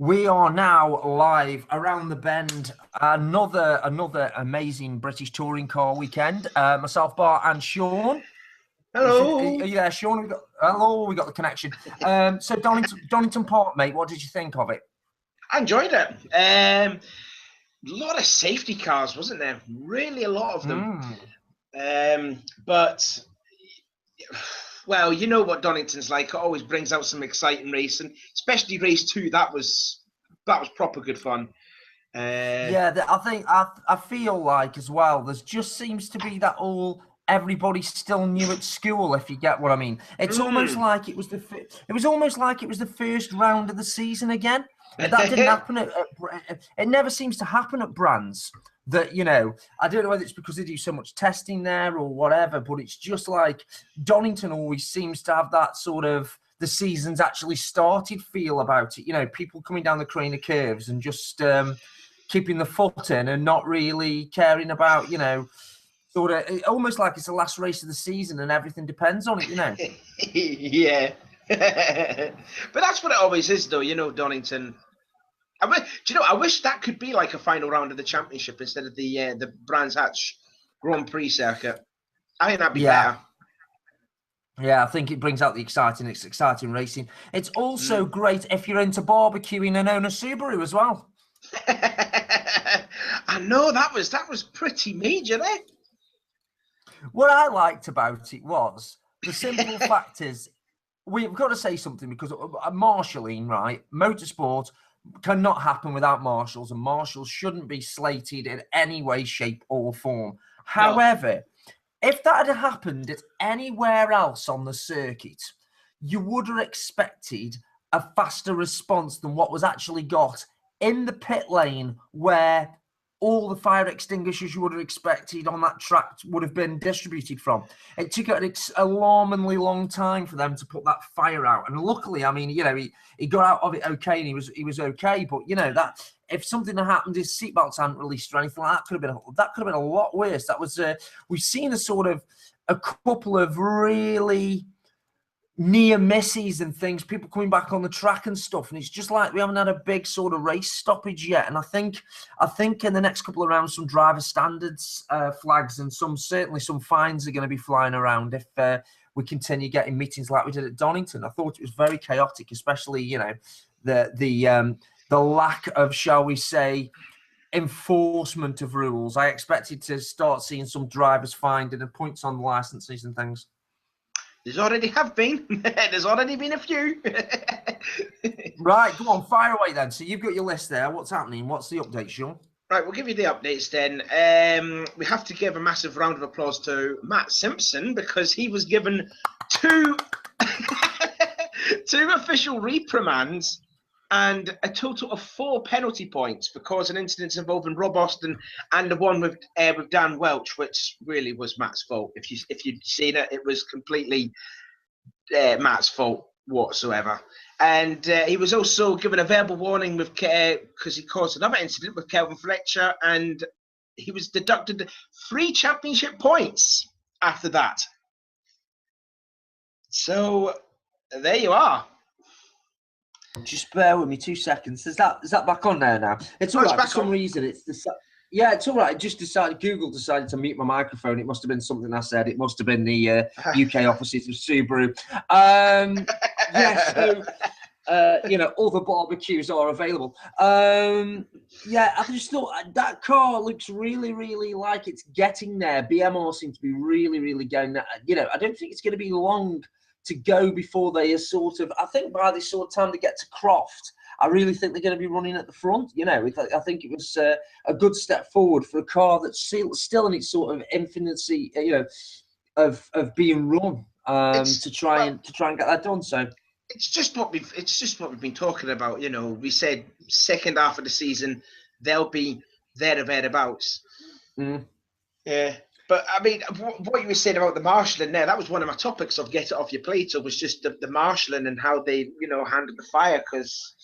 We are now live around the bend. Another amazing British touring car weekend. Myself, Bart, and Sean. Hello. Yeah, Sean. Hello. We got the connection. So Donington Park, mate. What did you think of it? I enjoyed it. A lot of safety cars, wasn't there? Really, a lot of them. But well, you know what Donington's like. It always brings out some exciting racing, especially race 2. That was proper good fun. Yeah, I feel like as well. There's just seems to be that all everybody's still new at school, if you get what I mean. It's almost like it was almost like it was the first round of the season again. That didn't happen it never seems to happen at brands. That, you know, I don't know whether it's because they do so much testing there or whatever, but it's just like Donington always seems to have that sort of the season's actually started feel about it. You know, people coming down the Carina curves and just keeping the foot in and not really caring about, you know, sort of almost like it's the last race of the season and everything depends on it, you know. Yeah. But that's what it always is, though. You know, Donington. I wish that could be like a final round of the championship instead of the Brands Hatch Grand Prix circuit. I think that'd be better. Yeah, I think it brings out the exciting racing. It's also great if you're into barbecuing and own a Subaru as well. I know that was pretty major, eh? What I liked about it was the simple fact is we've got to say something because marshalling, right? Motorsport cannot happen without marshals, and marshals shouldn't be slated in any way, shape, or form. No. However, if that had happened at anywhere else on the circuit, you would have expected a faster response than what was actually got in the pit lane, where all the fire extinguishers you would have expected on that track would have been distributed from. It took an alarmingly long time for them to put that fire out. And luckily, I mean, you know, he got out of it okay, and he was okay. But you know, that if something had happened, his seatbelts hadn't released or anything like that, could have been a lot worse. That was we've seen a couple of really near misses and things, people coming back on the track and stuff, and it's just like we haven't had a big sort of race stoppage yet. And I think in the next couple of rounds, some driver standards flags and certainly some fines are going to be flying around if we continue getting meetings like we did at Donington. I thought it was very chaotic, especially, you know, the lack of, shall we say, enforcement of rules. I expected to start seeing some drivers fined and points on licenses and things. There's already have been. There's already been a few. Right, go on, fire away then. So you've got your list there. What's happening? What's the update, Sean? Right, we'll give you the updates then. We have to give a massive round of applause to Matt Simpson because he was given two official reprimands and a total of 4 penalty points for causing incidents involving Rob Austin and the one with Dan Welch, which really was Matt's fault. If you'd seen it, it was completely Matt's fault whatsoever. And he was also given a verbal warning with because he caused another incident with Kelvin Fletcher, and he was deducted 3 championship points after that. So there you are. Just bear with me 2 seconds. Is that back on there now? It's all right. For some reason, it's it's all right. Google decided to mute my microphone. It must have been something I said. It must have been the UK offices of Subaru. You know, other barbecues are available. I just thought that car looks really, really like it's getting there. BMR seems to be really, really going there. You know, I don't think it's going to be long to go before they are I think by this sort of time they get to Croft, I really think they're going to be running at the front. You know, I think it was a good step forward for a car that's still in its sort of infancy, you know, of being run to try and get that done. So it's just what we've been talking about. You know, we said second half of the season they'll be there or thereabouts. Yeah. But I mean, what you were saying about the marshalling there, that was one of my topics of Get It Off Your Plate. It was just the marshalling and how they, you know, handled the fire. Because,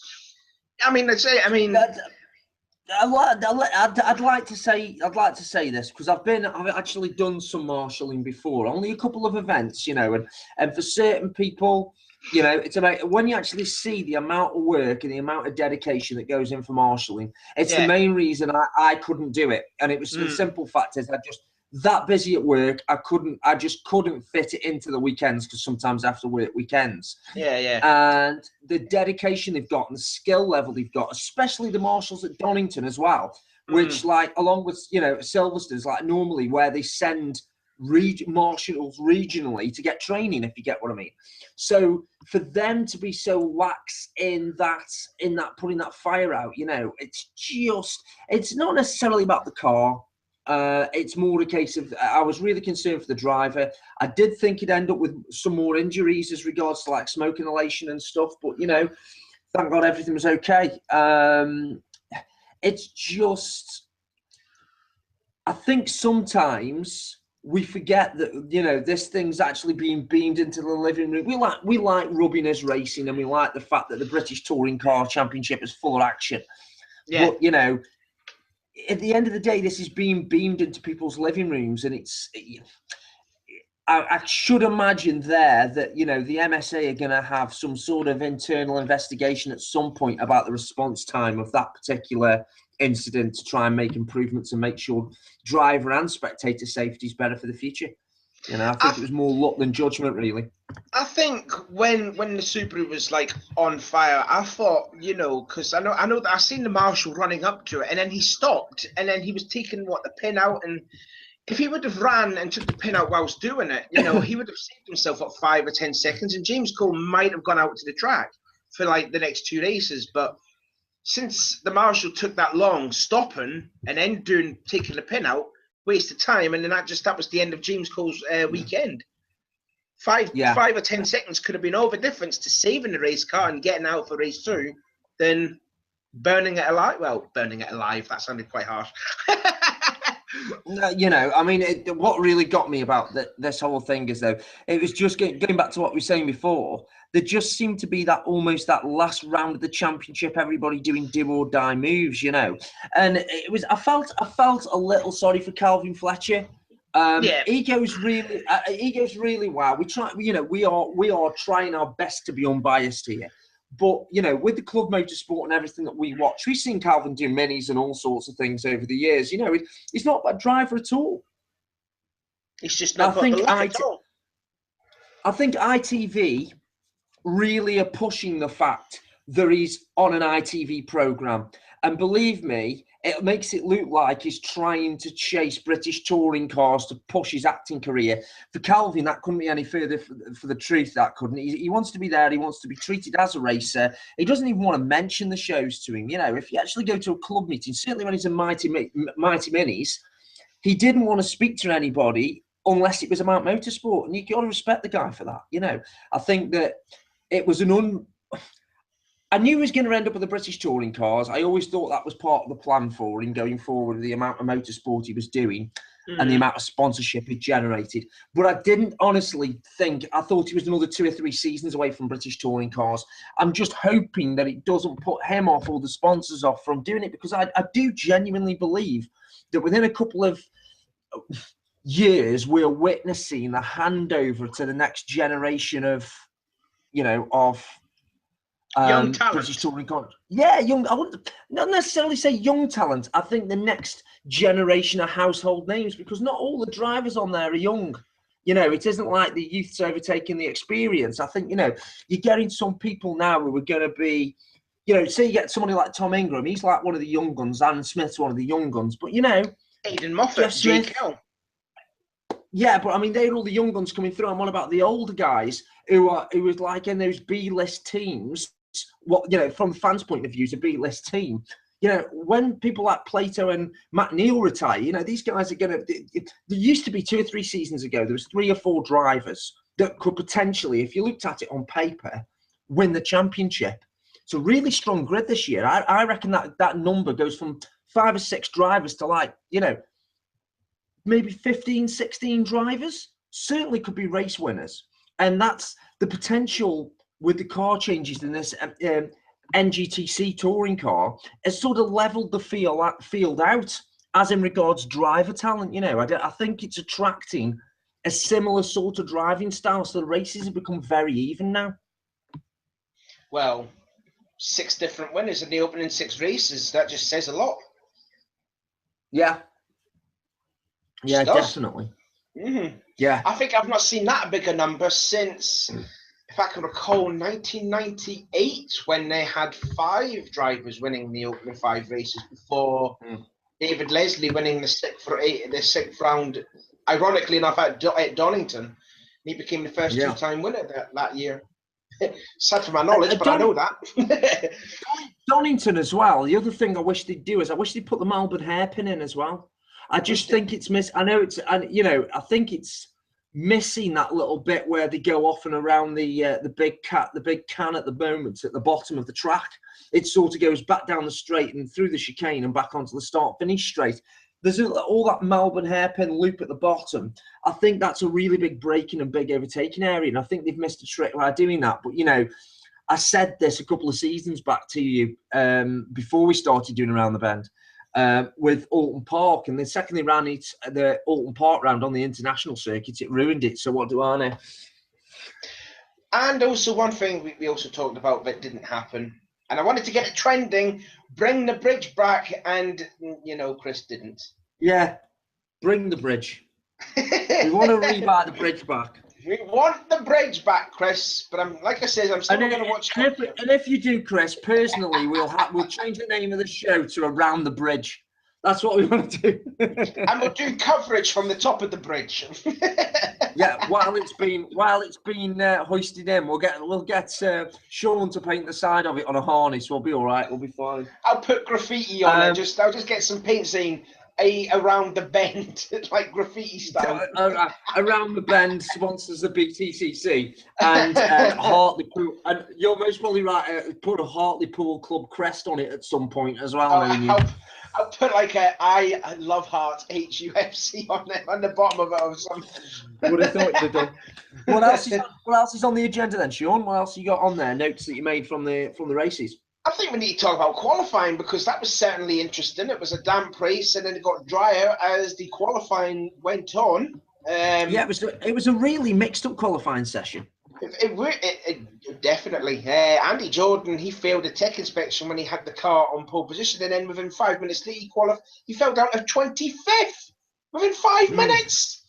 I mean, I'd like to say this because I've actually done some marshalling before, only a couple of events, you know, and for certain people, You know, it's about when you actually see the amount of work and the amount of dedication that goes in for marshalling. It's the Yeah. main reason I couldn't do it. And it was the simple fact is I just that busy at work. I just couldn't fit it into the weekends because sometimes after work weekends. Yeah, yeah. And the dedication they've got and the skill level they've got, especially the marshals at Donington as well, which like along with, you know, Silverstone's like normally where they send marshals regionally to get training, if you get what I mean. So for them to be so lax in that putting that fire out, you know, it's not necessarily about the car. It's more a case of I was really concerned for the driver. I did think he'd end up with some more injuries as regards to like smoke inhalation and stuff, but you know, thank God everything was okay. It's just, I think sometimes we forget that, you know, this thing's actually being beamed into the living room. We like rubbiness racing, and we like the fact that the British Touring Car Championship is full of action. Yeah. But, you know, at the end of the day, this is being beamed into people's living rooms, and I should imagine there that, you know, the MSA are going to have some sort of internal investigation at some point about the response time of that particular incident to try and make improvements and make sure driver and spectator safety is better for the future. You know, I think it was more luck than judgment, really. I think when the Subaru was like on fire, I thought, you know, because I know that I seen the marshal running up to it, and then he stopped, and then he was taking the pin out, and if he would have ran and took the pin out whilst doing it, you know, he would have saved himself up 5 or 10 seconds, and James Cole might have gone out to the track for like the next 2 races. But since the marshal took that long stopping and then taking the pin out, waste of time, and then that was the end of James Cole's weekend. 5 or 10 seconds could have been over difference to saving the race car and getting out for race 2 than burning it alive. Well, burning it alive, that sounded quite harsh. You know, I mean, what really got me about this whole thing is, though, it was just going back to what we were saying before. There just seemed to be that almost that last round of the championship, everybody doing do or die moves, you know. And it was, I felt a little sorry for Calvin Fletcher. He goes really well. We try, you know, we are trying our best to be unbiased here. But, you know, with the club motorsport and everything that we watch, we've seen Calvin do minis and all sorts of things over the years. You know, he's not a driver at all. He's just not got the luck at all. I think ITV really are pushing the fact that he's on an ITV programme. And believe me, it makes it look like he's trying to chase British touring cars to push his acting career. For Calvin, that couldn't be any further for the truth, that couldn't. He wants to be there. He wants to be treated as a racer. He doesn't even want to mention the shows to him. You know, if you actually go to a club meeting, certainly when he's in Mighty Minis, he didn't want to speak to anybody unless it was about motorsport. And you got to respect the guy for that. You know, I think that it was I knew he was going to end up with the British touring cars. I always thought that was part of the plan for him going forward with the amount of motorsport he was doing and the amount of sponsorship he generated. But I didn't honestly think, I thought he was another 2 or 3 seasons away from British touring cars. I'm just hoping that it doesn't put him off or the sponsors off from doing it, because I do genuinely believe that within a couple of years, we're witnessing the handover to the next generation of, you know, of young talent. British touring cars. Yeah, young. I wouldn't not necessarily say young talent. I think the next generation of household names, because not all the drivers on there are young. You know, it isn't like the youth's overtaking the experience. I think, you know, you're getting some people now who are going to be, you know, say you get somebody like Tom Ingram. He's like one of the young guns. Aaron Smith's one of the young guns. But, you know, Aidan Moffat, Jake Hill. Yeah, but I mean, they're all the young guns coming through. I'm on about the older guys who was like in those B-list teams. What, you know, from the fans' point of view, is a B-list team. You know, when people like Plato and Matt Neal retire, you know, these guys are going to. There used to be 2 or 3 seasons ago, there was 3 or 4 drivers that could potentially, if you looked at it on paper, win the championship. It's a really strong grid this year. I reckon that number goes from 5 or 6 drivers to, like, you know, maybe 15, 16 drivers. Certainly could be race winners. And that's the potential with the car changes in this NGTC touring car, has sort of leveled the field out as in regards driver talent. You know, I think it's attracting a similar sort of driving style. So the races have become very even now. Well, 6 different winners in the opening 6 races. That just says a lot. Yeah. Yeah, Does. definitely. Mm-hmm. Yeah. I think I've not seen that bigger number since, if I can recall, 1998, when they had 5 drivers winning the opening 5 races before David Leslie winning the sixth round. Ironically enough, at Donington, he became the first 2-time winner that year. Sad for my knowledge, but I know that. Donington as well. The other thing I wish they'd do is I wish they'd put the Melbourne hairpin in as well. I just think it's I know it's, and you know, I think it's missing that little bit where they go off and around the big can at the moment at the bottom of the track. It sort of goes back down the straight and through the chicane and back onto the start finish straight. There's all that Melbourne hairpin loop at the bottom. I think that's a really big braking and big overtaking area, and I think they've missed a trick by doing that. But you know, I said this a couple of seasons back to you before we started doing Around the Bend with Alton Park, and the second they ran the Alton Park round on the international circuit, it ruined it. So what do I know? And also one thing we also talked about that didn't happen, and I wanted to get it trending, bring the bridge back, and, you know, Chris didn't. Yeah, bring the bridge. We want to rebuy the bridge back. We want the bridge back, Chris, but like I said, I'm still going to watch. And if you do, Chris, personally, we'll change the name of the show to Around the Bridge. That's what we want to do. And we'll do coverage from the top of the bridge. Yeah, while it's been hoisted in, we'll get Sean to paint the side of it on a harness. We'll be all right. We'll be fine. I'll put graffiti on it. I'll just get some paint saying Around the Bend, like graffiti style. Around the Bend sponsors the BTCC and Hartlepool. And you're most probably right. Put a Hartlepool Club crest on it at some point as well. I'll put like I love Heart HUFC on the bottom of it or something. Would have thought you'd have done. What else is on the agenda then, Sean? What else you got on there? Notes that you made from the races? I think we need to talk about qualifying, because that was certainly interesting. It was a damp race, and then it got drier as the qualifying went on. Yeah, it was a really mixed up qualifying session. It definitely. Andy Jordan, he failed a tech inspection when he had the car on pole position, and then within 5 minutes he fell down to 25th within 5 minutes.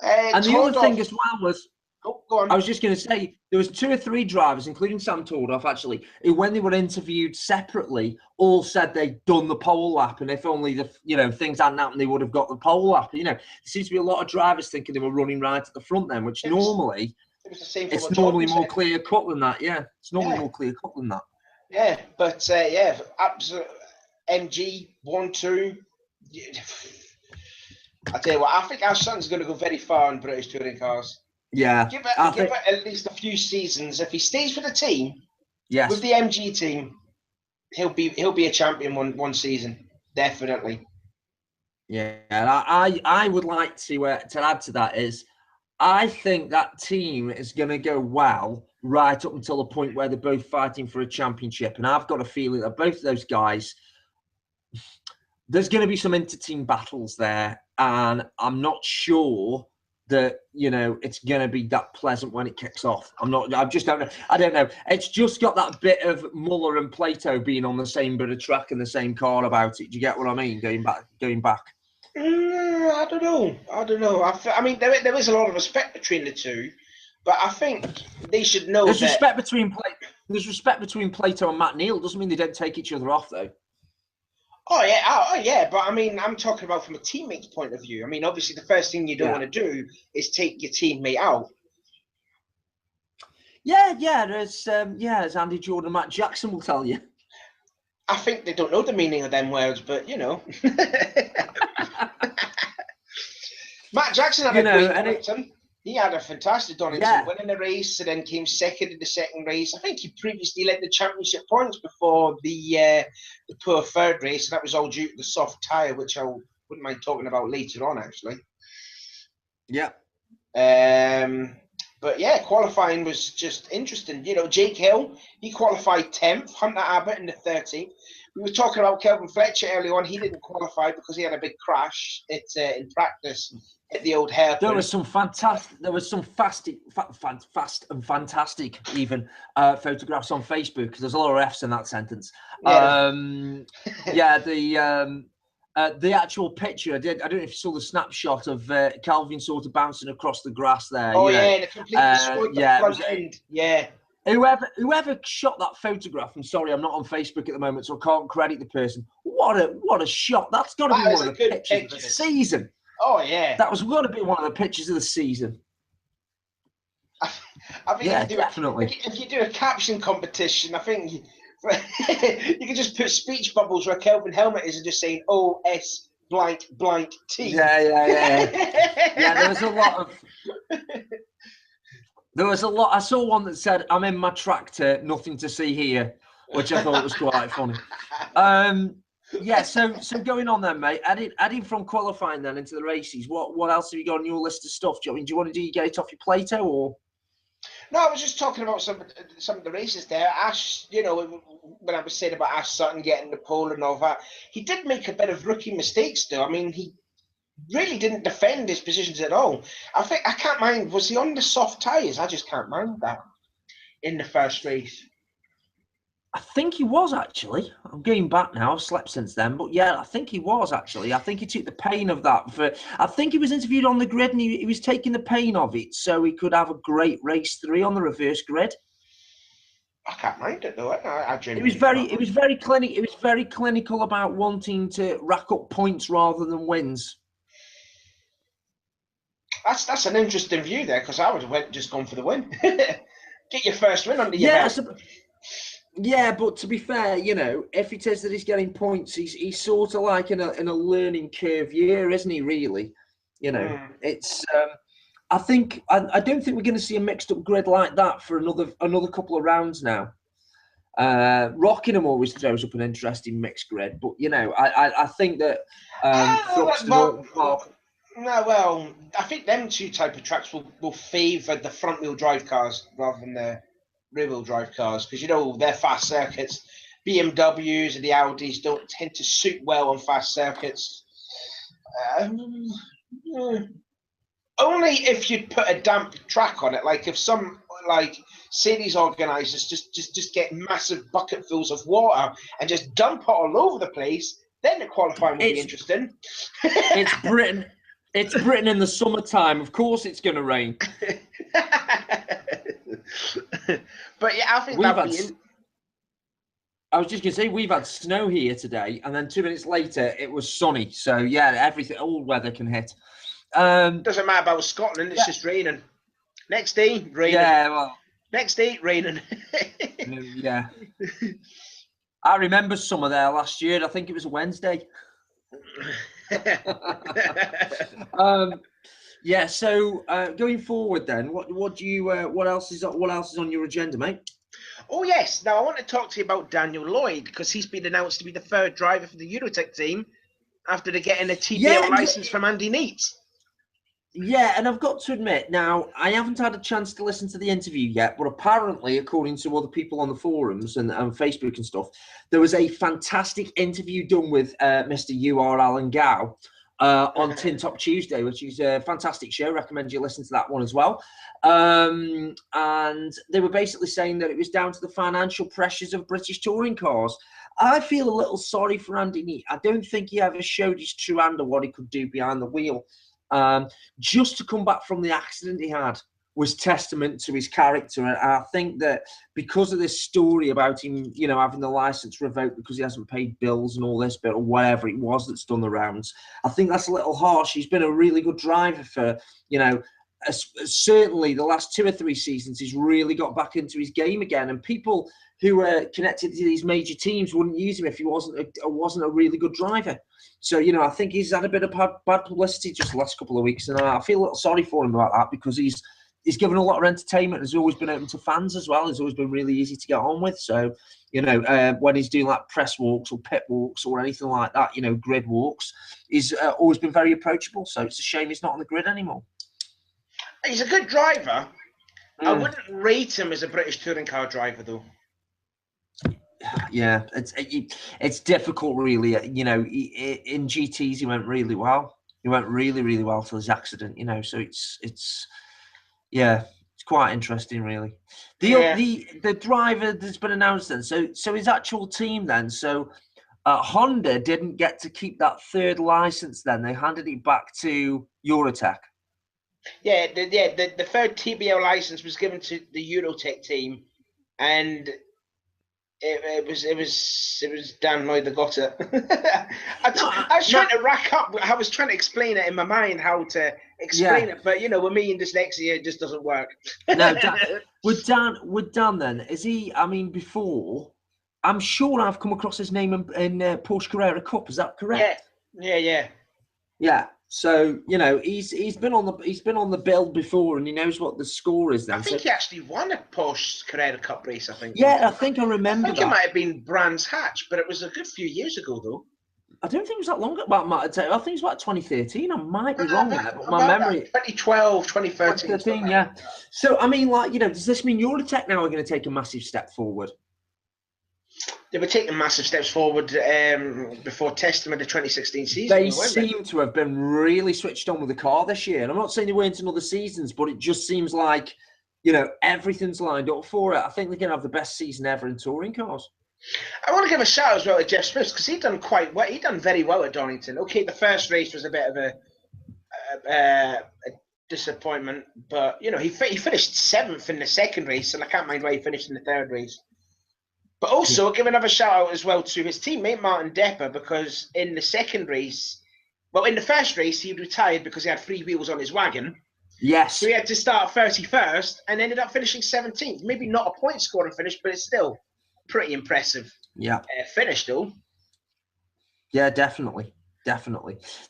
And the other thing as well was, go on. I was just going to say, there was 2 or 3 drivers, including Sam Tordoff, actually, who, when they were interviewed separately, all said they'd done the pole lap, and if only things hadn't happened, they would have got the pole lap. You know, there seems to be a lot of drivers thinking they were running right at the front then, which normally it's normally more clear cut than that. Yeah, it's normally more clear cut than that. Yeah, but absolute MG 1-2. I tell you what, I think our son's going to go very far in British touring cars. Yeah, give it at least a few seasons. If he stays for the team, with the MG team, he'll be a champion one season, definitely. Yeah, and I would like to add to that is, I think that team is going to go well right up until the point where they're both fighting for a championship, and I've got a feeling that both of those guys, there's going to be some inter-team battles there, and I'm not sure that, it's going to be that pleasant when it kicks off. I don't know. It's just got that bit of Muller and Plato being on the same bit of track and the same car about it. Do you get what I mean? Going back. I don't know. I mean, there is a lot of respect between the two, but I think they should know there's respect between Plato and Matt Neal. Doesn't mean they don't take each other off, though. Oh yeah, but I mean, I'm talking about from a teammate's point of view. I mean, obviously, the first thing you don't want to do is take your teammate out. Yeah, as Andy Jordan and Matt Jackson will tell you. I think they don't know the meaning of them words, but Matt Jackson had a great Donington. He had a fantastic Donington, winning the race, and then came second in the second race. I think he previously led the championship points before the poor third race, and that was all due to the soft tyre, which I wouldn't mind talking about later on, actually. Yeah. But yeah, qualifying was just interesting. Jake Hill, he qualified 10th, Hunter Abbott in the 13th. We were talking about Kelvin Fletcher earlier on. He didn't qualify because he had a big crash in practice at the old hairpin. There was some fantastic, fast and fantastic even photographs on Facebook, because there's a lot of F's in that sentence. Yeah. The actual picture, I don't know if you saw the snapshot of Calvin sort of bouncing across the grass there. Oh, you know. yeah, and it completely destroyed the front end. Yeah. Whoever shot that photograph, I'm sorry, I'm not on Facebook at the moment, so I can't credit the person. What a shot. That's got to be one of the pictures of the season. Oh, yeah. That was going to be one of the pictures of the season. I think definitely. If you do a caption competition, I think you can just put speech bubbles where Kelvin Helmet is and just saying OS blank blank T. Yeah, there was a lot. I saw one that said, "I'm in my tractor, nothing to see here," which I thought was quite funny. So going on then, mate. Adding from qualifying then into the races, what else have you got on your list of stuff? Do you want to get it off your plate, or? No, I was just talking about some of the races there. Ash, when I was saying about Ash Sutton getting the pole and all that, he did make a bit of rookie mistakes though. I mean, he really didn't defend his positions at all. I can't mind, was he on the soft tyres? I just can't mind that in the first race. I think he was, actually. I'm going back now. I've slept since then. But yeah, I think he was, actually. I think he took the pain of that. I think he was interviewed on the grid and he was taking the pain of it so he could have a great race 3 on the reverse grid. I can't mind it, though. It was very clinical about wanting to rack up points rather than wins. That's an interesting view there, because I would have just gone for the win. Get your first win under your belt. Yeah, but to be fair, if it is that he's getting points, he's sort of like in a learning curve year, isn't he? Really, it's. I don't think we're going to see a mixed up grid like that for another couple of rounds now. Rockingham always throws up an interesting mixed grid, but I think that I think them two type of tracks will favour the front wheel drive cars rather than the rear wheel drive cars, because they're fast circuits. BMWs and the Audis don't tend to suit well on fast circuits. Only if you put a damp track on it, like if some series organisers just get massive bucketfuls of water and just dump it all over the place, then the qualifying will be interesting. It's Britain. It's Britain in the summertime. Of course, it's going to rain. But yeah, I think I was just going to say, we've had snow here today, and then 2 minutes later it was sunny. So yeah, all weather can hit. Doesn't matter about Scotland. It's just raining. Next day, raining. Yeah, well. Next day, raining. Yeah. I remember summer there last year. I think it was a Wednesday. So going forward then, what else is on your agenda, mate? Oh yes, now I want to talk to you about Daniel Lloyd, because he's been announced to be the third driver for the Eurotech team after they're getting a TBL license from Andy Neate. Yeah, and I've got to admit, now, I haven't had a chance to listen to the interview yet, but apparently, according to other people on the forums and Facebook and stuff, there was a fantastic interview done with Mr. U.R. Alan Gow on Tin Top Tuesday, which is a fantastic show. Recommend you listen to that one as well. And they were basically saying that it was down to the financial pressures of British touring cars. I feel a little sorry for Andy Neate. I don't think he ever showed his true hand of what he could do behind the wheel. Just to come back from the accident he had was testament to his character. And I think that because of this story about him, having the license revoked because he hasn't paid bills and all this bit or whatever it was that's done the rounds, I think that's a little harsh. He's been a really good driver for, certainly the last 2 or 3 seasons. He's really got back into his game again, and people who were connected to these major teams wouldn't use him if he wasn't a really good driver. So, I think he's had a bit of bad publicity just the last couple of weeks, and I feel a little sorry for him about that, because he's given a lot of entertainment. He's always been open to fans as well. He's always been really easy to get on with. So, when he's doing like press walks or pit walks or anything like that, grid walks, he's always been very approachable. So it's a shame he's not on the grid anymore. He's a good driver. I wouldn't rate him as a British touring car driver, though. Yeah, it's difficult, really. In GTs he went really well. He went really, really well till his accident, you know. So it's yeah, it's quite interesting, really. Yeah. The driver that's been announced then. So his actual team then. So Honda didn't get to keep that third license. Then they handed it back to Eurotech. Yeah, the third TBL license was given to the Eurotech team, and it was Dan Lloyd that got it. I was trying to rack up. I was trying to explain it in my mind how to explain it, but with me and dyslexia, it just doesn't work. No, with Dan then, is he? I mean, before, I'm sure I've come across his name in Porsche Carrera Cup. Is that correct? Yeah. So he's been on the build before, and he knows what the score is. Then I think he actually won a Porsche Carrera Cup race. I think. Yeah, I think I remember. I think it might have been Brands Hatch, but it was a good few years ago, though. I don't think it was that long ago. I think it was about 2013. I might be wrong there, but my memory. 2012, 2013. 2013, yeah. So, I mean, does this mean Eurotech now are going to take a massive step forward? They were taking massive steps forward before testing with the 2016 season. They seem to have been really switched on with the car this year. And I'm not saying they weren't in other seasons, but it just seems like, everything's lined up for it. I think they're going to have the best season ever in touring cars. I want to give a shout as well to Jeff Smith because he done quite well. He done very well at Donington. Okay, the first race was a bit of a disappointment, but he finished 7th in the second race, and I can't mind why he finished in the third race. But also give another shout out as well to his teammate Martin Depper because in the second race, in the first race he retired because he had 3 wheels on his wagon. Yes. So he had to start 31st and ended up finishing 17th. Maybe not a point scoring finish, but it's still pretty impressive. Yeah. Finish though. Yeah, definitely.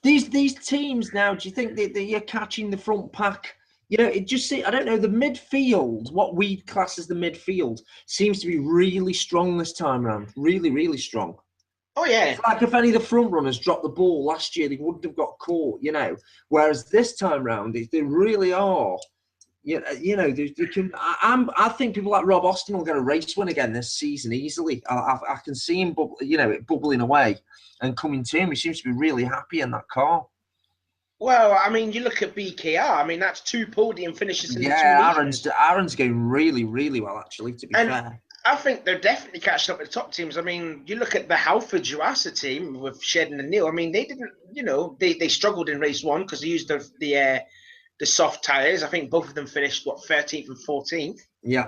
These teams now, do you think that you're catching the front pack? It just I don't know, the midfield, what we class as the midfield, seems to be really strong this time around. Really, really strong. Oh, yeah. It's like if any of the front runners dropped the ball last year, they wouldn't have got caught, Whereas this time round, they really are. They can. I think people like Rob Austin will get a race win again this season easily. I can see him, bubbling away and coming to him. He seems to be really happy in that car. Well, I mean, you look at BKR. I mean, that's 2 podium finishes in the 2 meetings. Aaron's going really, really well, actually, to be fair. I think they're definitely catching up with the top teams. I mean, you look at the Halford Juasa team with Shedden and Neil. I mean, they didn't, they struggled in race 1 because they used the soft tyres. I think both of them finished, 13th and 14th. Yeah.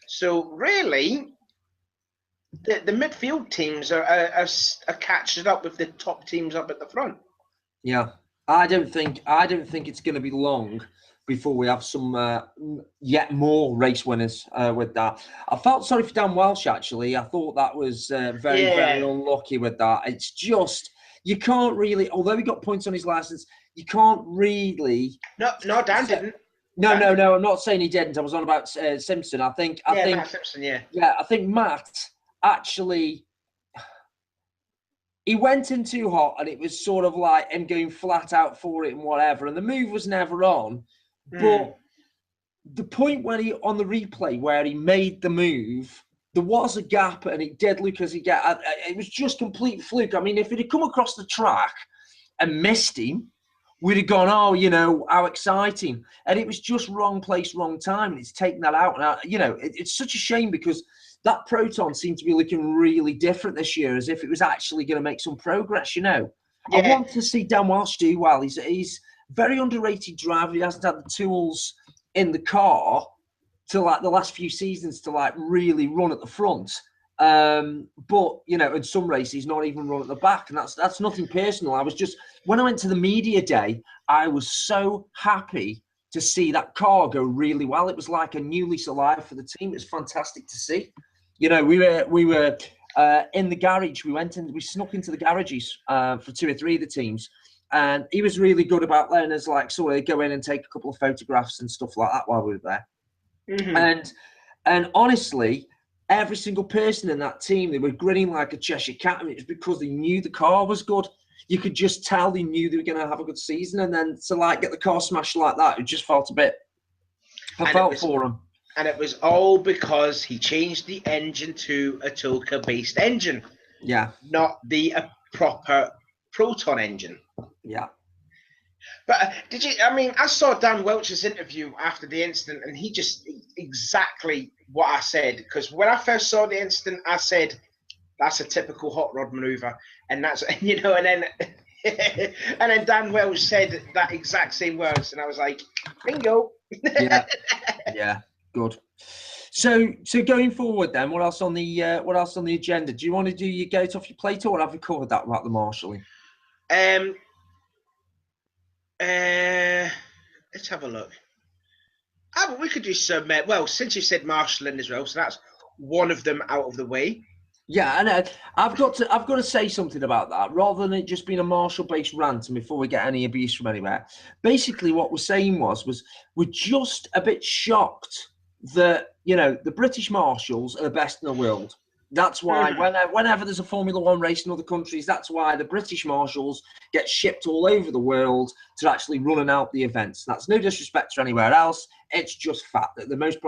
So really, the midfield teams are catching up with the top teams up at the front. Yeah. I don't think it's going to be long before we have some yet more race winners with that. I felt sorry for Dan Welsh, actually. I thought that was very unlucky with that. It's just, you can't really, although he got points on his license, you can't really... No, Dan didn't. No, I'm not saying he didn't. I was on about Simpson. I think Matt Simpson, yeah. Yeah, I think Matt actually... He went in too hot, and it was sort of like him going flat out for it and whatever. And the move was never on. But the point when on the replay where he made the move, there was a gap, and it did look as it was just complete fluke. I mean, if it had come across the track and missed him, we'd have gone, how exciting. And it was just wrong place, wrong time, and it's taken that out. And it's such a shame because that Proton seemed to be looking really different this year, as if it was actually going to make some progress, I want to see Dan Welsh do well. He's very underrated driver. He hasn't had the tools in the car to the last few seasons to really run at the front. But in some races he's not even run at the back, and that's nothing personal. I was just, when I went to the media day, I was so happy to see that car go really well. It was like a new lease of life for the team. It was fantastic to see. We were in the garage. We snuck into the garages for 2 or 3 of the teams, and he was really good about letting us sort of go in and take a couple of photographs and stuff like that while we were there. Mm-hmm. And honestly, every single person in that team, they were grinning like a Cheshire cat, and it was because they knew the car was good. You could just tell they knew they were going to have a good season, and then to get the car smashed like that, it just felt a bit. I felt for him. And it was all because he changed the engine to a Tulka-based engine. Yeah. Not the proper Proton engine. Yeah. But did you? I mean, I saw Dan Welch's interview after the incident, and he just exactly what I said. Because when I first saw the incident, I said that's a typical hot rod maneuver, and that's and then and then Dan Welch said that exact same words, and I was like, bingo. Yeah, yeah, good. So going forward, then, what else on the agenda? Do you want to do your get it off your plate, or have we covered that about the marshalling? Let's have a look. We could do some. Well, since you said marshalling as well, so that's one of them out of the way. Yeah, and I've got to say something about that, rather than it just being a Marshall-based rant. And before we get any abuse from anywhere, basically what we're saying was we're just a bit shocked that the British Marshals are the best in the world. That's why whenever there's a Formula One race in other countries, that's why the British Marshals get shipped all over the world to actually running out the events. That's no disrespect to anywhere else. It's just fact that most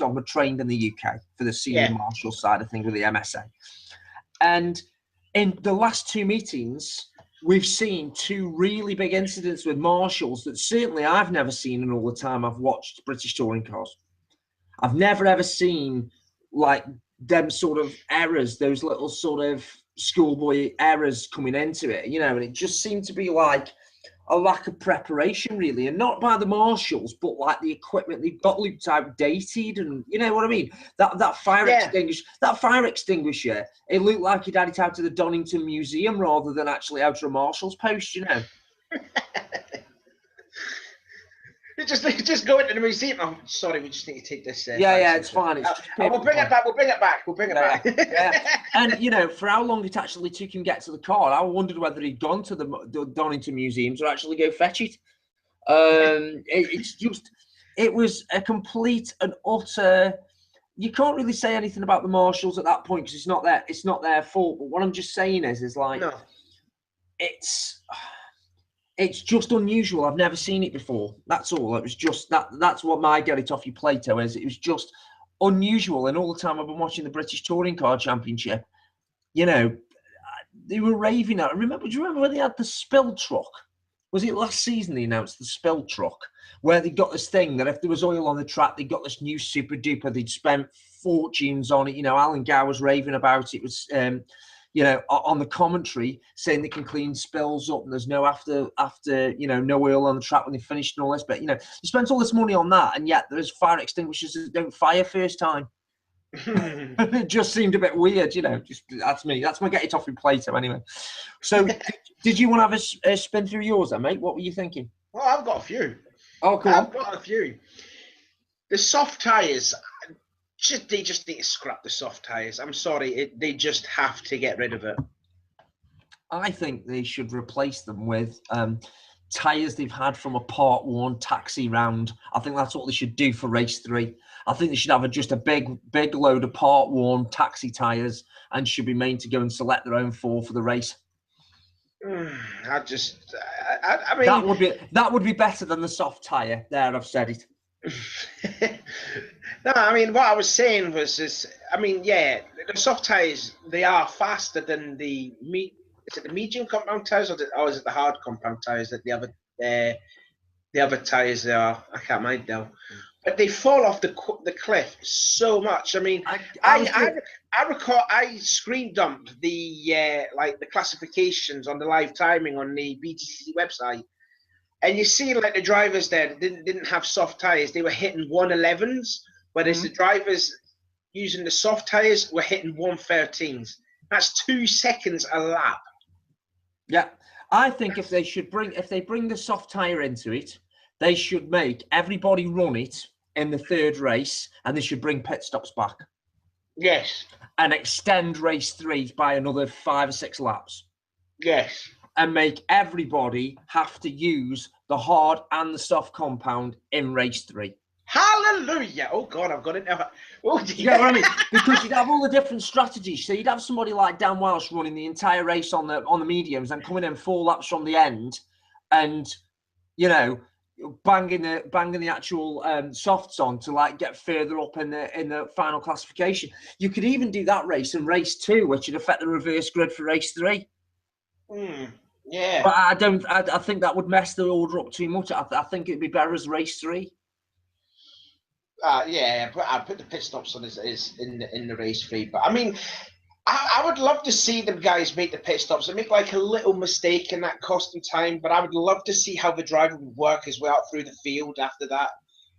of them are trained in the UK for the senior marshal side of things with the MSA. And in the last two meetings, we've seen two really big incidents with marshals that certainly I've never seen in all the time I've watched British touring cars. I've never ever seen like them sort of errors, those little sort of schoolboy errors coming into it, and it just seemed to be like a lack of preparation, really, and not by the marshals, but like the equipment they've got looked outdated, and you know what I mean. That fire extinguisher, it looked like he'd had it out of the Donington Museum rather than actually out of a marshal's post, Just go into the museum. Oh, sorry, we just need to take this. Yeah, it's fine. It's just we'll bring it back. We'll bring it back. Yeah. And for how long it actually took him to get to the car, I wondered whether he'd gone to the Donington Museum to actually go fetch it. It was a complete and utter. You can't really say anything about the marshals at that point because it's not their fault. But what I'm just saying is like, no. It's just unusual. I've never seen it before. That's all. It was just that's what my get it off your Plato is. It was just unusual. And all the time I've been watching the British Touring Car Championship, they were raving at. Do you remember when they had the spill truck? Was it last season they announced the spill truck, where they got this thing that if there was oil on the track, they got this new super duper. They'd spent fortunes on it. Alan Gow was raving about it. It was on the commentary saying they can clean spills up and there's no after no oil on the track when they finished and all this. But you spent all this money on that, and yet there's fire extinguishers that don't fire first time. It just seemed a bit weird, Just that's me. That's my get it off your Plato anyway. So, did you want to have a spin through yours, then, mate? What were you thinking? Well, I've got a few. Oh, cool. I've got a few. The soft tyres. They just need to scrap the soft tyres. I'm sorry, they just have to get rid of it. I think they should replace them with tyres they've had from a Part 1 taxi round. I think that's what they should do for race 3. I think they should have just a big load of Part 1 taxi tyres and should be made to go and select their own for the race. I mean, that would be better than the soft tyre. There, I've said it. No, I mean, what I was saying was, the soft tyres, they are faster than the medium compound tyres, or is it the hard compound tyres that the other tyres they are? I can't mind now. But they fall off the cliff so much. I mean, I recall I screen dumped the classifications on the live timing on the BTCC website. And you see, like the drivers there didn't have soft tyres. They were hitting 111s, whereas the drivers using the soft tyres were hitting 113s. That's 2 seconds a lap. Yeah, I think if they bring the soft tyre into it, they should make everybody run it in the third race, and they should bring pit stops back. Yes. And extend race 3 by another 5 or 6 laps. Yes. And make everybody have to use the hard and the soft compound in race 3. Hallelujah! Oh God, I've got it now. Oh, you get what I mean? Because you'd have all the different strategies. So you'd have somebody like Dan Welsh running the entire race on the mediums and coming in 4 laps from the end, and banging the actual softs on to like get further up in the final classification. You could even do that race in race 2, which would affect the reverse grid for race 3. Yeah. But I don't. I think that would mess the order up too much. I think it'd be better as race 3. Yeah, I put the pit stops on as in the race 3. But I mean, I would love to see them guys make the pit stops and make like a little mistake and that cost them time. But I would love to see how the driver would work his way out through the field after that,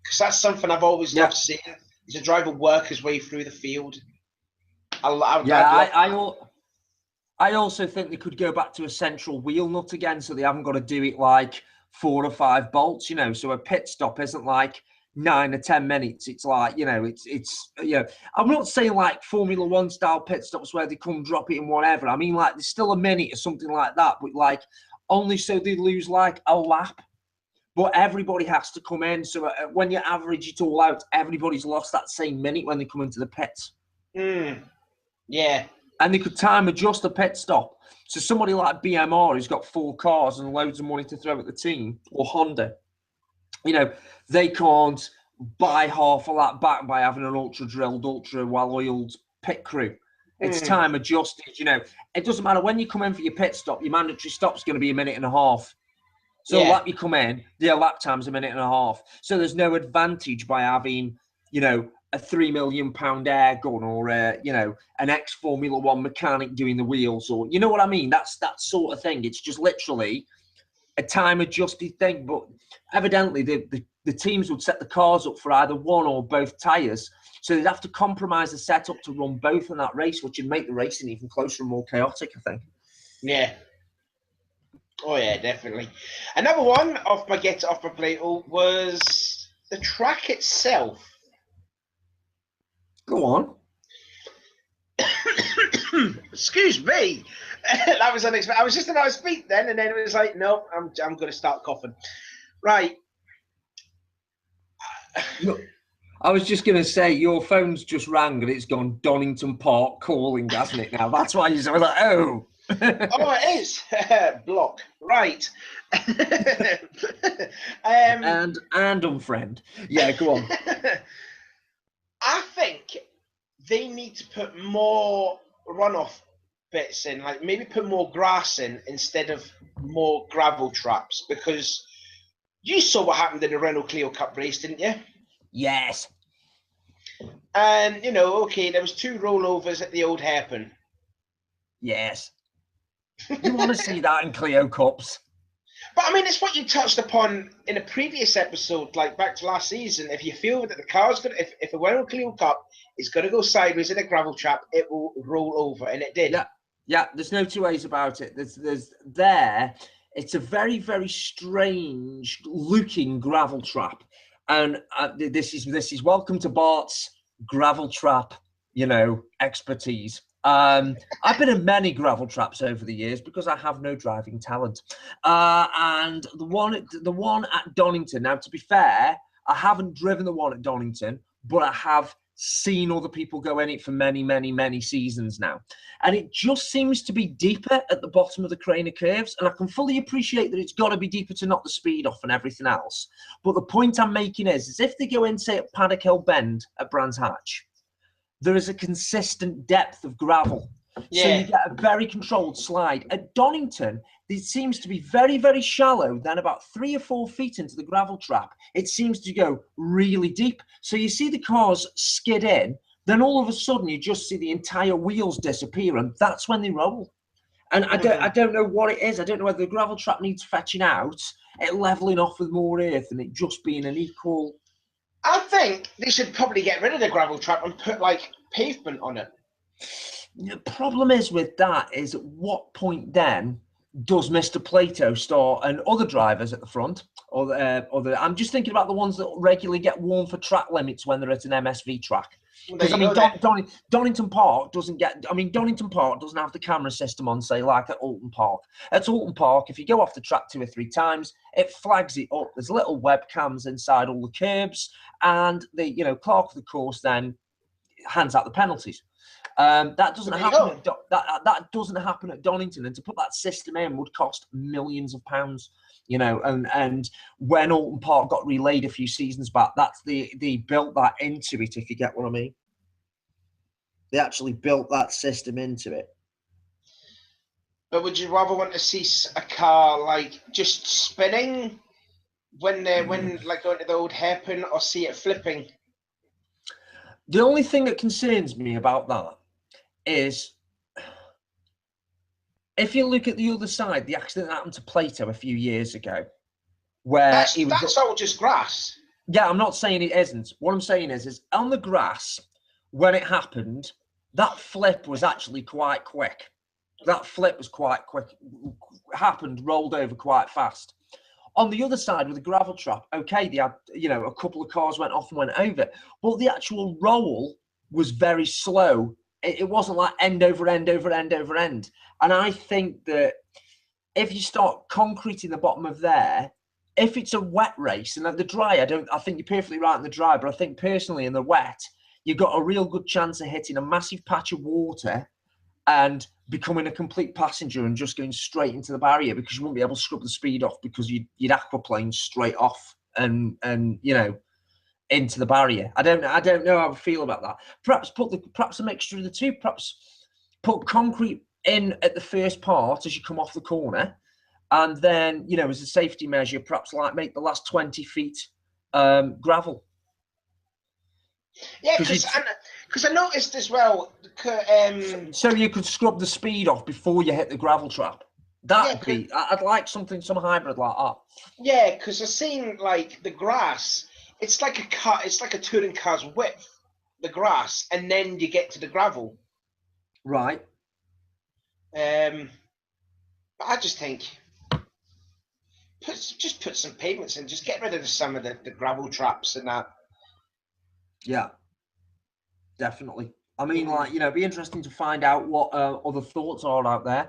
because that's something I've always loved seeing. Is a driver work his way through the field. I'd love. I also think they could go back to a central wheel nut again, so they haven't got to do it like 4 or 5 bolts, So a pit stop isn't like 9 or 10 minutes. It's like, it's I'm not saying like Formula One style pit stops where they come drop it in whatever. I mean, like there's still a minute or something like that, but like only so they lose like a lap. But everybody has to come in. So when you average it all out, everybody's lost that same minute when they come into the pits. Yeah. And they could time adjust the pit stop. So somebody like BMR who's got 4 cars and loads of money to throw at the team, or Honda, they can't buy half of that back by having an ultra-drilled, ultra-well-oiled pit crew. It's time adjusted, It doesn't matter when you come in for your pit stop, your mandatory stop's going to be a minute and a half. So lap you come in, the lap time's a minute and a half. So there's no advantage by having, a £3 million air gun or an ex-Formula One mechanic doing the wheels, or you know what I mean? That's that sort of thing. It's just literally a time-adjusted thing. But evidently, the teams would set the cars up for either one or both tyres, so they'd have to compromise the setup to run both in that race, which would make the racing even closer and more chaotic, I think. Yeah. Oh yeah, definitely. Another one off my plate was the track itself. Go on. Excuse me. That was unexpected. I was just about to speak then, and then it was like, no, I'm going to start coughing. Right. Look, I was just going to say, your phone's just rang and it's gone Donington Park calling, hasn't it? Now that's why you're like, oh. Oh, it is. Block. Right. And unfriend. Yeah, go on. I think they need to put more runoff bits in, like maybe put more grass in instead of more gravel traps, because you saw what happened in the Renault Clio Cup race, didn't you? Yes. And, okay, there was 2 rollovers at the old hairpin. Yes. You want to see that in Clio Cups? But I mean, it's what you touched upon in a previous episode, like back to last season. If you feel that the car's going to, if a Renault Clio Cup is going to go sideways in a gravel trap, it will roll over, and it did. Yeah. There's no 2 ways about it. It's a very, very strange looking gravel trap, and this is welcome to Bart's gravel trap, expertise. I've been in many gravel traps over the years because I have no driving talent. And the one at Donington. Now, to be fair, I haven't driven the one at Donington, but I have seen other people go in it for many, many, many seasons now. And it just seems to be deeper at the bottom of the Craner curves. And I can fully appreciate that it's got to be deeper to knock the speed off and everything else. But the point I'm making is if they go in, say, at Paddock Hill Bend at Brands Hatch, there is a consistent depth of gravel. Yeah. So you get a very controlled slide. At Donington, it seems to be very, very shallow. Then about 3 or 4 feet into the gravel trap, it seems to go really deep. So you see the cars skid in. Then all of a sudden, you just see the entire wheels disappear, and that's when they roll. And I don't know what it is. I don't know whether the gravel trap needs fetching out, it leveling off with more earth, and it just being an equal. I think they should probably get rid of the gravel trap and put like pavement on it. The problem is with that is at what point then does Mr. Plato start, and other drivers at the front, or I'm just thinking about the ones that regularly get warned for track limits when they're at an MSV track. Because Donington Park doesn't have the camera system on, say, like at Alton Park. At Alton Park, if you go off the track 2 or 3 times, it flags it up. There's little webcams inside all the curbs, and the clerk of the course then hands out the penalties. That doesn't happen. That doesn't happen at Donington, and to put that system in would cost millions of pounds. And when Alton Park got relayed a few seasons back, they built that into it. If you get what I mean, they actually built that system into it. But would you rather want to see a car like just spinning when like going to the old hairpin, or see it flipping? The only thing that concerns me about that is if you look at the other side, the accident that happened to Plato a few years ago, where he was. That's all just grass. Yeah, I'm not saying it isn't. What I'm saying is on the grass, when it happened, that flip was actually quite quick. That flip was quite quick. Happened, rolled over quite fast. On the other side with the gravel trap, okay, they had, a couple of cars went off and went over, but the actual roll was very slow. It wasn't like end over end over end over end. And I think that if you start concreting the bottom of there, if it's a wet race and at the dry, I think you're perfectly right in the dry, but I think personally in the wet, you've got a real good chance of hitting a massive patch of water and becoming a complete passenger and just going straight into the barrier, because you wouldn't be able to scrub the speed off, because you'd aquaplane straight off and into the barrier. I don't know how I feel about that. Perhaps a mixture of the two. Perhaps put concrete in at the first part as you come off the corner, and then as a safety measure, perhaps like make the last 20 feet gravel. Yeah, because I noticed as well. So you could scrub the speed off before you hit the gravel trap. I'd like some hybrid like that. Yeah, because I've seen like the grass. It's like a touring car's width, the grass, and then you get to the gravel. Right. But I just think just put some pavements in, just get rid of some of the gravel traps and that. Yeah, definitely. I mean, it'd be interesting to find out what other thoughts are out there.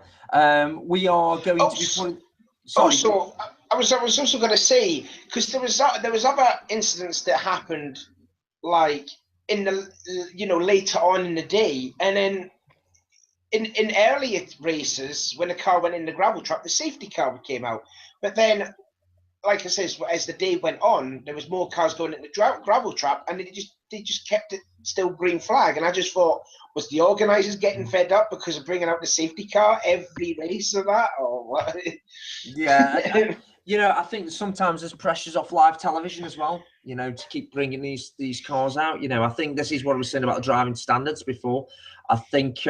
We are going to be putting. Sorry. Also, I was also going to say, because there was other incidents that happened, like in the later on in the day, and then in earlier races when the car went in the gravel trap, the safety car came out, but then, like I said, as the day went on, there was more cars going in the gravel trap, and they just kept it still green flag. And I just thought, was the organisers getting fed up because of bringing out the safety car every race of that, or what? Yeah, I think sometimes there's pressures off live television as well, to keep bringing these cars out. I think this is what I was saying about the driving standards before. I think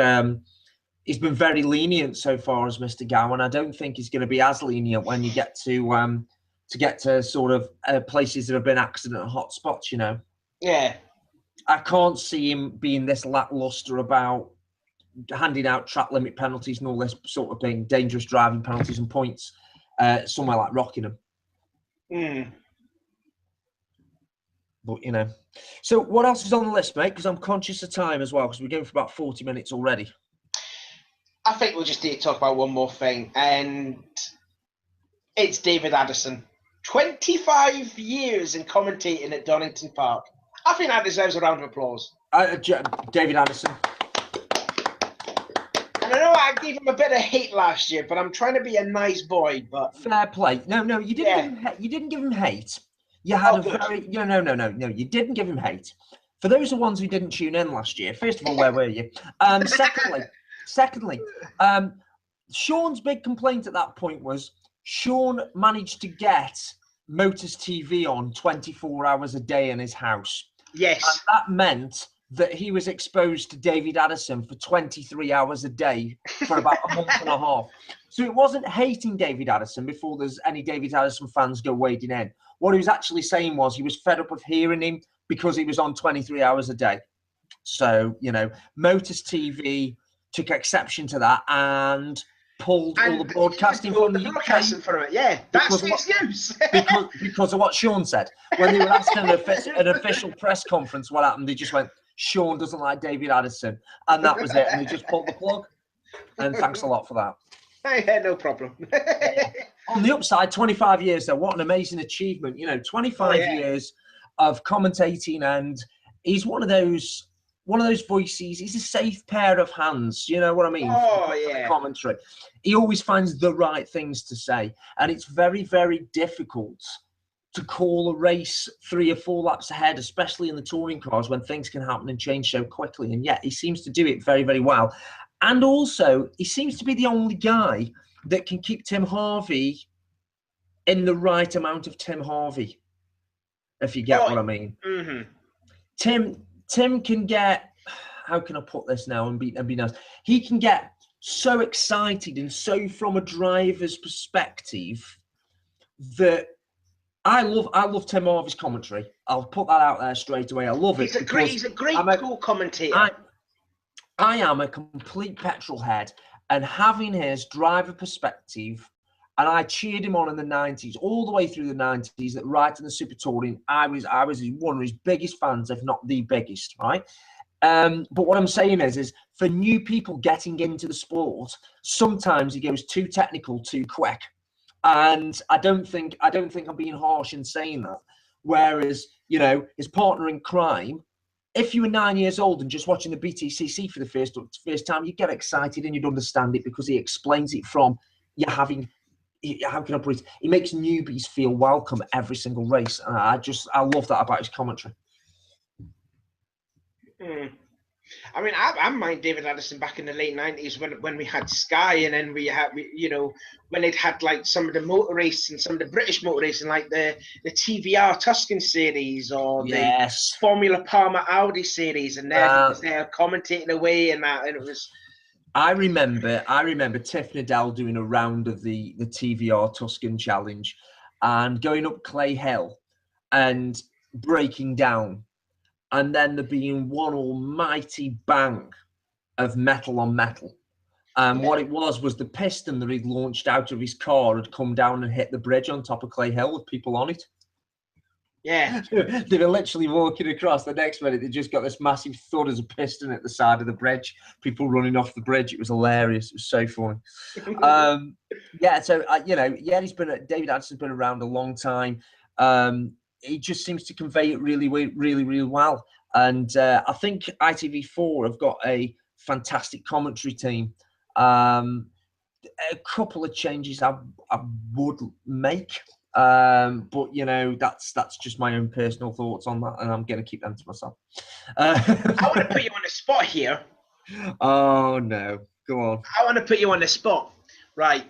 he's been very lenient so far as Mr. Gowan. I don't think he's going to be as lenient when you get to sort of places that have been accident hotspots. Yeah. I can't see him being this lackluster about handing out track limit penalties and all this sort of thing, dangerous driving penalties and points somewhere like Rockingham. But so what else is on the list, mate? Because I'm conscious of time as well, because we're going for about 40 minutes already. I think we'll just need to talk about one more thing, and it's David Addison. 25 years in commentating at Donington Park. I think that deserves a round of applause. David Addison. And I know I gave him a bit of hate last year, but I'm trying to be a nice boy. But fair play. No, you didn't give him hate. You had no. You didn't give him hate. For those ones who didn't tune in last year, first of all, where were you? Secondly, Sean's big complaint at that point was Sean managed to get Motors TV on 24 hours a day in his house. Yes. And that meant that he was exposed to David Addison for 23 hours a day for about a month and a half. So it wasn't hating David Addison before there's any David Addison fans go wading in. What he was actually saying was he was fed up of hearing him because he was on 23 hours a day. So, Motors TV took exception to that and pulled all the broadcasting from the UK. For it. Yeah, that's the excuse. because of what Sean said. When they were asking an official press conference what happened, they just went, Sean doesn't like David Addison. And that was it. And they just pulled the plug. And thanks a lot for that. Yeah, no problem. On the upside, 25 years, though, what an amazing achievement. 25 years of commentating, and he's one of those voices. He's a safe pair of hands. You know what I mean? Oh, for the commentary. He always finds the right things to say, and it's very, very difficult to call a race 3 or 4 laps ahead, especially in the touring cars when things can happen and change so quickly. And yet he seems to do it very, very well. And also, he seems to be the only guy that can keep Tim Harvey in the right amount of Tim Harvey, if you get what I mean. Mm-hmm. Tim can get, how can I put this now and be nice? He can get so excited and so from a driver's perspective that I love Tim Harvey's commentary. I'll put that out there straight away. I love it. He's a great cool commentator. I am a complete petrol head, and having his driver perspective, and I cheered him on in the 90s, all the way through the 90s, that right in the Super Touring, I was one of his biggest fans, if not the biggest, right? But what I'm saying is for new people getting into the sport, sometimes he goes too technical, too quick. And I don't think I'm being harsh in saying that. Whereas, his partner in crime, if you were 9 years old and just watching the BTCC for the first time, you'd get excited and you'd understand it because he explains it from how can I put it? He makes newbies feel welcome every single race. And I love that about his commentary. I mean, I mind David Addison back in the late 90s when we had Sky, and then when they'd had like some of the motor racing, some of the British motor racing, like the TVR Tuscan series or the Formula Parma Audi series, and then he was there commentating away and that, and it was. I remember Tiff Needell doing a round of the TVR Tuscan Challenge and going up Clay Hill and breaking down. And then there being one almighty bang of metal on metal. And what it was the piston that he'd launched out of his car had come down and hit the bridge on top of Clay Hill with people on it. Yeah. They were literally walking across. The next minute, they just got this massive thud as a piston at the side of the bridge. People running off the bridge. It was hilarious. It was so funny. David Addison's been around a long time. He just seems to convey it really, really, really well. And I think ITV4 have got a fantastic commentary team. A couple of changes I would make. But that's just my own personal thoughts on that, and I'm going to keep them to myself. I want to put you on the spot here. Oh no, go on. I want to put you on the spot. Right,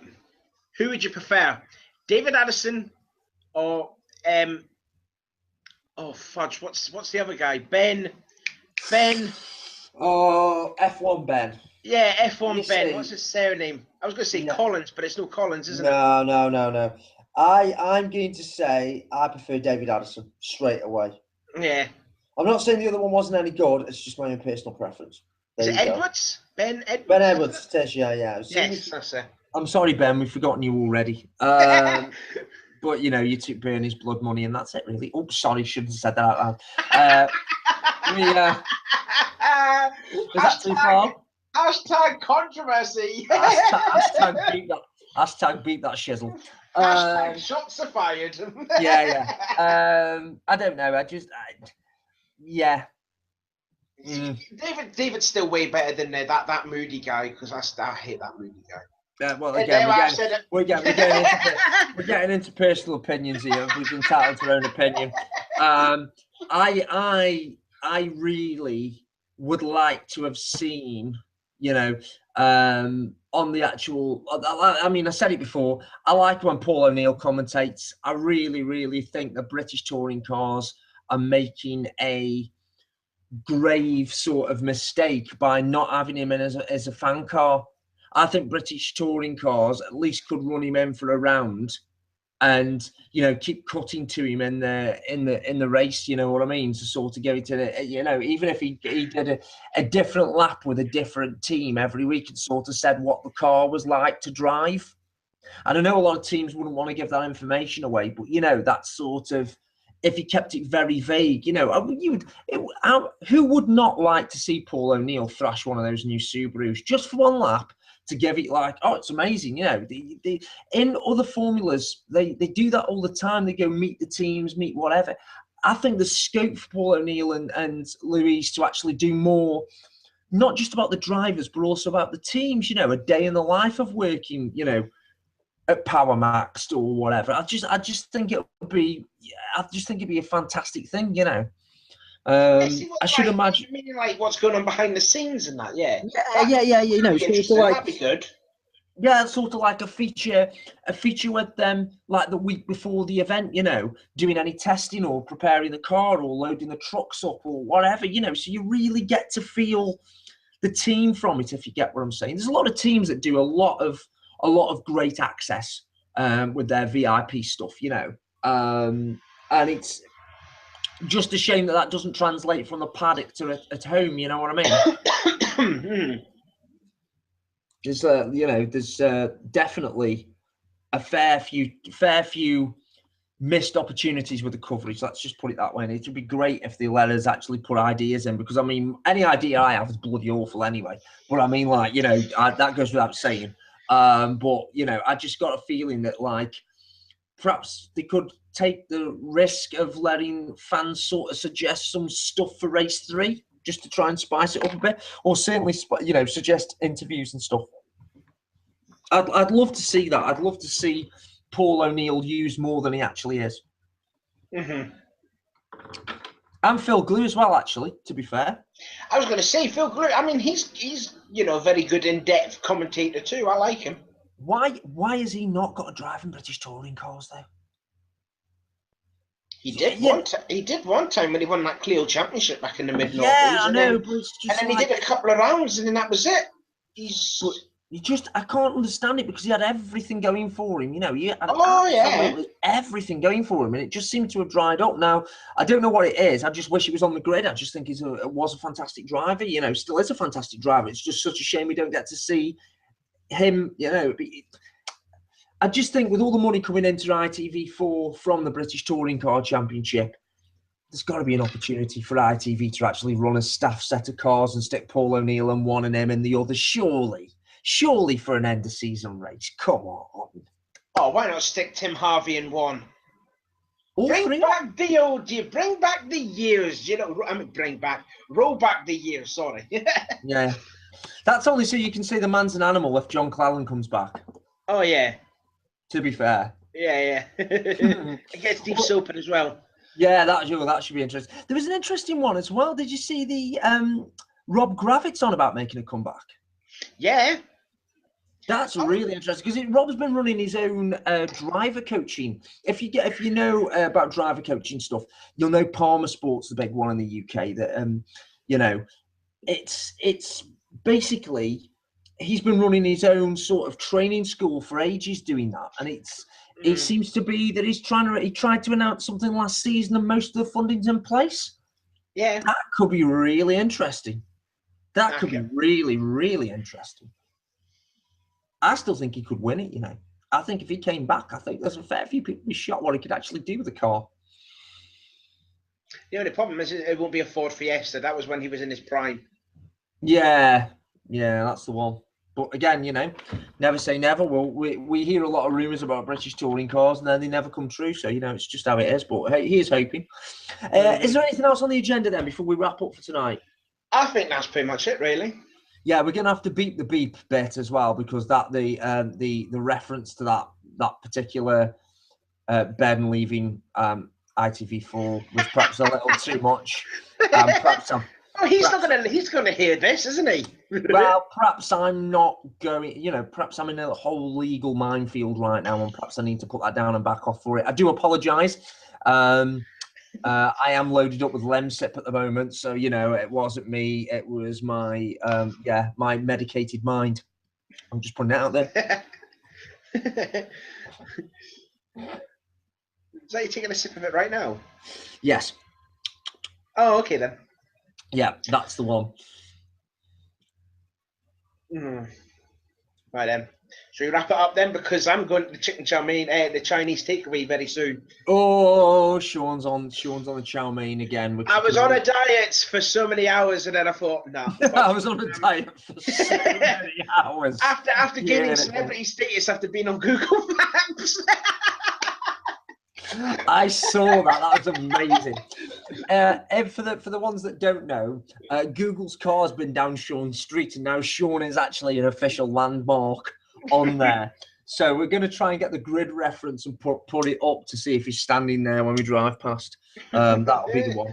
who would you prefer, David Addison or oh fudge, what's the other guy? Ben. Oh, F1 Ben. Yeah, F1 Ben. What's his surname? I was going to say Collins, but it's no Collins, isn't it? No. I'm going to say I prefer David Addison straight away. Yeah. I'm not saying the other one wasn't any good. It's just my own personal preference. Is it Edwards? Ben Edwards? Ben Edwards, yeah. Yes, that's it. I'm sorry, Ben. We've forgotten you already. But, you took Bernie's blood money and that's it, really. Oh, sorry, shouldn't have said that out loud. Is that too far? Hashtag controversy. Hashtag beat that shizzle. Hashtag shots are fired. Yeah. I don't know. David's still way better than that moody guy, because I hate that moody guy. Well, again, we're getting into personal opinions here. We're entitled to our own opinion. I really would like to have seen, on the actual. I mean, I said it before. I like when Paul O'Neill commentates. I really, really think the British touring cars are making a grave sort of mistake by not having him in as a fan car. I think British touring cars at least could run him in for a round, and keep cutting to him in the race. You know what I mean? To sort of get it to even if he did a different lap with a different team every week and sort of said what the car was like to drive. And I know a lot of teams wouldn't want to give that information away, but that sort of, if he kept it very vague, who would not like to see Paul O'Neill thrash one of those new Subarus just for one lap? To give it like, oh, it's amazing. In other formulas, they do that all the time. They go meet the teams, meet whatever. I think the scope for Paul O'Neill and Louise to actually do more, not just about the drivers, but also about the teams, a day in the life of working, at Power Max or whatever. I just think it'd be a fantastic thing, I I should imagine. You mean like what's going on behind the scenes and that? Yeah, Yeah. You know, that'd be sort of interesting. like, That'd be good. yeah, sort of like a feature with them, like the week before the event, you know, doing any testing or preparing the car or loading the trucks up or whatever, you know. So you really get to feel the team from it, if you get what I'm saying. There's a lot of teams that do a lot of great access with their VIP stuff, you know, and it's just a shame that doesn't translate from the paddock to at home. You know what I mean? There's definitely a fair few missed opportunities with the coverage. Let's just put it that way. And it would be great if the let us actually put ideas in, because I mean, any idea I have is bloody awful anyway. But I mean, like, you know, that goes without saying. But you know, I just got a feeling that like perhaps they could take the risk of letting fans sort of suggest some stuff for race 3 just to try and spice it up a bit, or certainly, you know, suggest interviews and stuff. I'd love to see that. I'd love to see Paul O'Neill used more than he actually is. Mm-hmm. And Phil Glue as well, actually, to be fair. I was going to say Phil Glue. I mean, he's you know, a very good in-depth commentator too. I like him. Why has he not got a driving British touring cars though? He did one time when he won that Clio Championship back in the mid-noughties. Yeah, I know, but it's just and then he did a couple of rounds, and then that was it. I can't understand it, because he had everything going for him. You know, he had absolutely everything going for him, and it just seemed to have dried up. Now, I don't know what it is. I just wish he was on the grid. I just think he was a fantastic driver. You know, still is a fantastic driver. It's just such a shame we don't get to see him. You know, I just think with all the money coming into ITV4 from the British Touring Car Championship, there's got to be an opportunity for ITV to actually run a staff set of cars and stick Paul O'Neill in one and him in the other. Surely for an end of season race. Come on. Oh, why not stick Tim Harvey in one? Bring back the years, you know. I mean, roll back the years. Sorry. Yeah, that's only so you can see the man's an animal if John Clallan comes back. Oh yeah. To be fair. Yeah. Against Steve Soper as well. Yeah, that should be interesting. There was an interesting one as well. Did you see the Rob Gravitz on about making a comeback? Yeah. That's really interesting, because Rob's been running his own driver coaching. If you know about driver coaching stuff, you'll know Palmer Sports, the big one in the UK. That you know, it's basically he's been running his own sort of training school for ages doing that, and it seems to be that he tried to announce something last season, and most of the funding's in place. Yeah, that could be really interesting. That could be really, really interesting. I still think he could win it, you know. I think if he came back, I think there's a fair few people who shot what he could actually do with the car. The only problem is it won't be a Ford Fiesta. That was when he was in his prime. Yeah, that's the one. But again, you know, never say never. Well, we hear a lot of rumours about British touring cars, and then they never come true. So, you know, it's just how it is. But hey, here's hoping. Is there anything else on the agenda then before we wrap up for tonight? I think that's pretty much it, really. Yeah, we're gonna have to beep the beep bit as well, because the reference to that particular Ben leaving ITV4 was perhaps a little too much. Perhaps he's gonna hear this, isn't he? Well, perhaps I'm not going. You know, perhaps I'm in a whole legal minefield right now, and perhaps I need to put that down and back off for it. I do apologise. I am loaded up with Lemsip at the moment, so you know it wasn't me. It was my my medicated mind. I'm just putting it out there. Is that you taking a sip of it right now? Yes. Oh, okay then. Yeah, that's the one. Right then. Shall we wrap it up then? Because I'm going to the chicken chow mein, the Chinese takeaway very soon. Oh, Sean's on the chow mein again. I was on a diet for so many hours, and then I thought, no. I was on a diet for so many hours. After gaining celebrity status after being on Google Maps. I saw that. That was amazing. And for the ones that don't know, Google's car's been down Sean's street, and now Sean is actually an official landmark on there. So we're going to try and get the grid reference and put it up to see if he's standing there when we drive past. That'll be the one.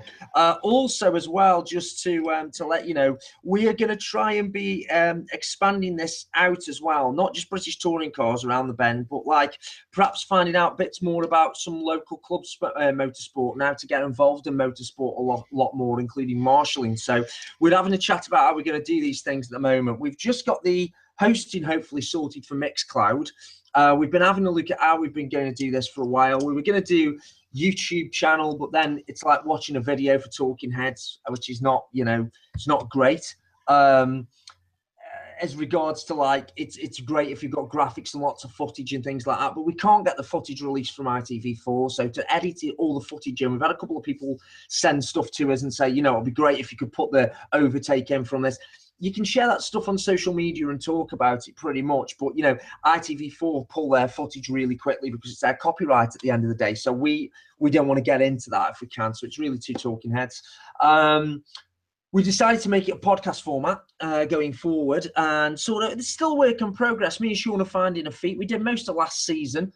Also, as well, just to let you know, we are going to try and be expanding this out as well. Not just British touring cars around the bend, but like perhaps finding out bits more about some local clubs motorsport now to get involved in motorsport a lot more, including marshalling. So we're having a chat about how we're going to do these things at the moment. We've just got the hosting hopefully sorted for Mixcloud. We've been having a look at how we've been going to do this for a while. We were going to do YouTube channel, but then it's like watching a video for talking heads, which is not, it's not great. As regards to like, it's great if you've got graphics and lots of footage and things like that, but we can't get the footage released from ITV4. So to edit all the footage in, we've had a couple of people send stuff to us and say, it'd be great if you could put the overtake in from this. You can share that stuff on social media and talk about it pretty much, but ITV4 pull their footage really quickly because it's their copyright at the end of the day. So we don't want to get into that if we can. So it's really two talking heads. We decided to make it a podcast format going forward, and sort of it's still a work in progress. Me and Sean are finding a feet. We did most of last season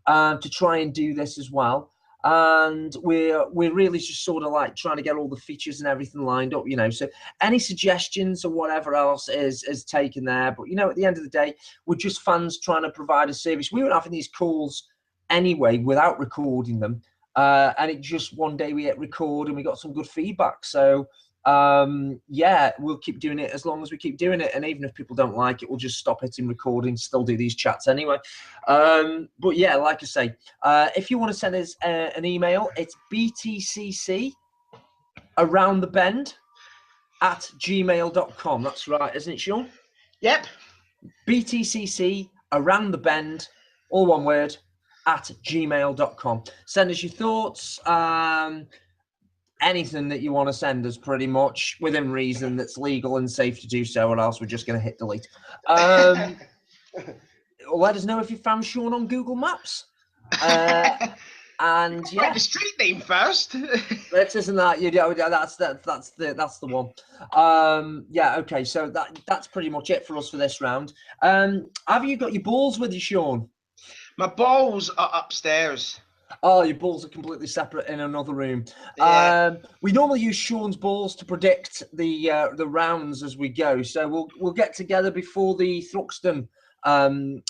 to try and do this as well. And we're really just sort of like trying to get all the features and everything lined up, So any suggestions or whatever else is taken there. But, at the end of the day, we're just fans trying to provide a service. We were having these calls anyway without recording them. And it just one day we hit record and we got some good feedback. So, yeah, we'll keep doing it as long as we keep doing it. And even if people don't like it, we'll just stop hitting recording, still do these chats anyway. But yeah, like I say, if you want to send us an email, it's btccaroundthebend@gmail.com. That's right, isn't it, Sean? Yep. btccaroundthebend, all one word, @gmail.com. Send us your thoughts. Anything that you want to send us, pretty much within reason, that's legal and safe to do so, or else we're just going to hit delete. Let us know if you found Sean on Google Maps. And yeah, write the street name first. This isn't that. That's the one. Yeah. Okay. So that's pretty much it for us for this round. Have you got your balls with you, Sean? My balls are upstairs. Oh, your balls are completely separate in another room. Yeah. We normally use Sean's balls to predict the rounds as we go. So we'll get together before the Thruxton round.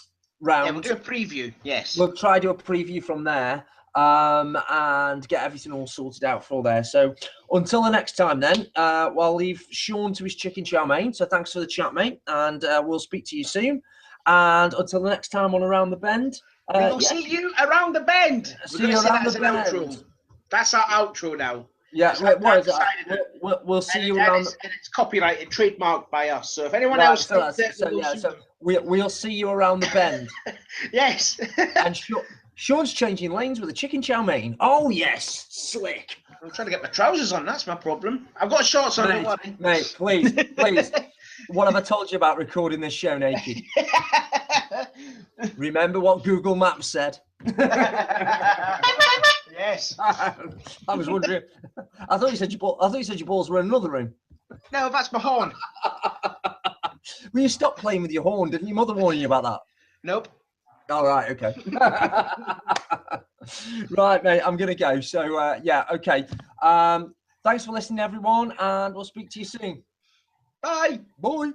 Yeah, we'll do a preview. Yes. We'll try to do a preview from there and get everything all sorted out for there. So until the next time, then, we'll leave Sean to his chicken chow mein. So thanks for the chat, mate, and we'll speak to you soon. And until the next time on Around the Bend. We will see you around the bend. See you around the bend. Outro. That's our outro now. Yeah, what is that? We'll see you around. And it's copyrighted, trademarked by us. So if anyone else thinks we'll see you around the bend. Yes. And Sean's changing lanes with a chicken chow mein. Oh yes, slick. I'm trying to get my trousers on. That's my problem. I've got shorts on. Mate, please. What have I told you about recording this show naked? Remember what Google Maps said? Yes. I was wondering. I thought you said your balls were in another room. No, that's my horn. Will you stop playing with your horn? Didn't your mother warn you about that? Nope. All right. Okay. Right, mate. I'm gonna go. So yeah. Okay. Thanks for listening, everyone, and we'll speak to you soon. Bye. Bye.